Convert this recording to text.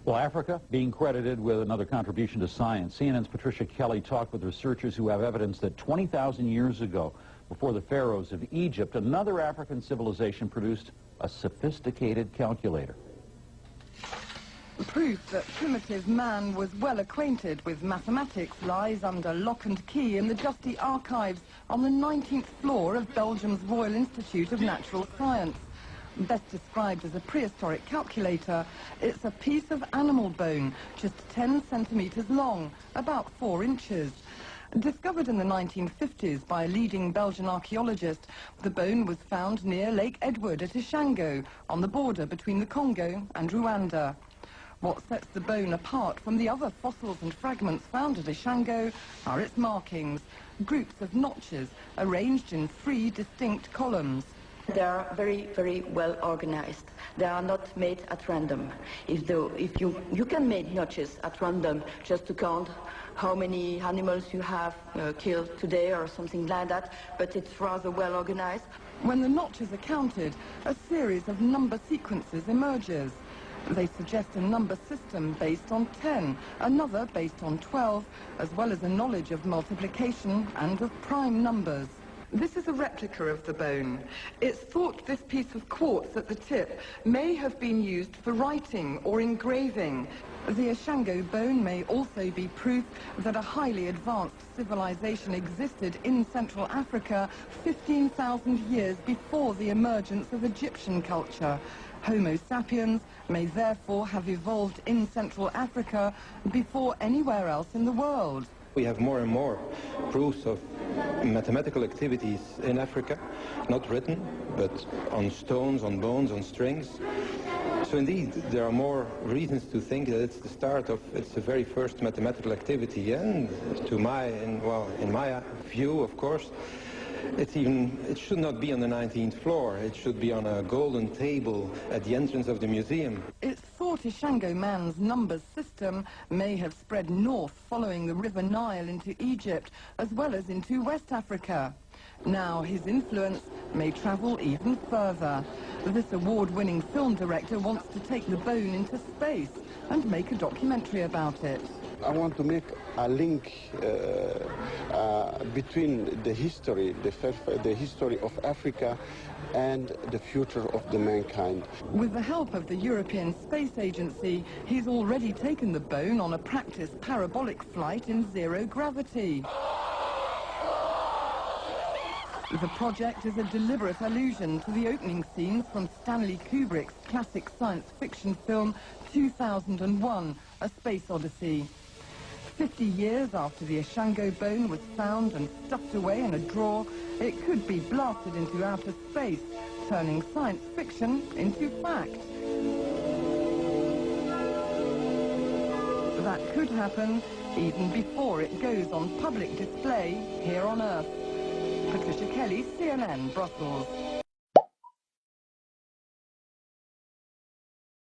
Well, Africa being credited with another contribution to science. CNN's Patricia Kelly talked with researchers who have evidence that 20,000 years ago, before the pharaohs of Egypt, another African civilization produced a sophisticated calculator. Proof that primitive man was well acquainted with mathematics lies under lock and key in the dusty archives on the 19th floor of Belgium's Royal Institute of Natural Science. Best described as a prehistoric calculator, it's a piece of animal bone, just 10 centimeters long, about 4 inches. Discovered in the 1950s by a leading Belgian archaeologist, the bone was found near Lake Edward at Ishango, on the border between the Congo and Rwanda. What sets the bone apart from the other fossils and fragments found at Ishango are its markings, groups of notches arranged in 3 distinct columns. They are very, very well organized. They are not made at random. If you can make notches at random just to count how many animals you have killed today or something like that, but it's rather well organized. When the notches are counted, a series of number sequences emerges. They suggest a number system based on 10, another based on 12, as well as a knowledge of multiplication and of prime numbers. This is a replica of the bone. It's thought this piece of quartz at the tip may have been used for writing or engraving. The Ishango bone may also be proof that a highly advanced civilization existed in Central Africa 15,000 years before the emergence of Egyptian culture. Homo sapiens may therefore have evolved in Central Africa before anywhere else in the world. We have more and more proofs of mathematical activities in Africa, not written, but on stones, on bones, on strings. So indeed, there are more reasons to think that it's the start of the very first mathematical activity. And in my view, of course, it should not be on the 19th floor. It should be on a golden table at the entrance of the museum. It's thought Ishango man's numbers system may have spread north following the River Nile into Egypt, as well as into West Africa. Now his influence may travel even further. This award-winning film director wants to take the bone into space and make a documentary about it. I want to make a link between the history of Africa and the future of the mankind. With the help of the European Space Agency, he's already taken the bone on a practice parabolic flight in zero gravity. The project is a deliberate allusion to the opening scenes from Stanley Kubrick's classic science fiction film 2001, A Space Odyssey. 50 years after the Ishango bone was found and stuffed away in a drawer, it could be blasted into outer space, turning science fiction into fact. That could happen even before it goes on public display here on Earth. Patricia Kelly, CNN, Brussels.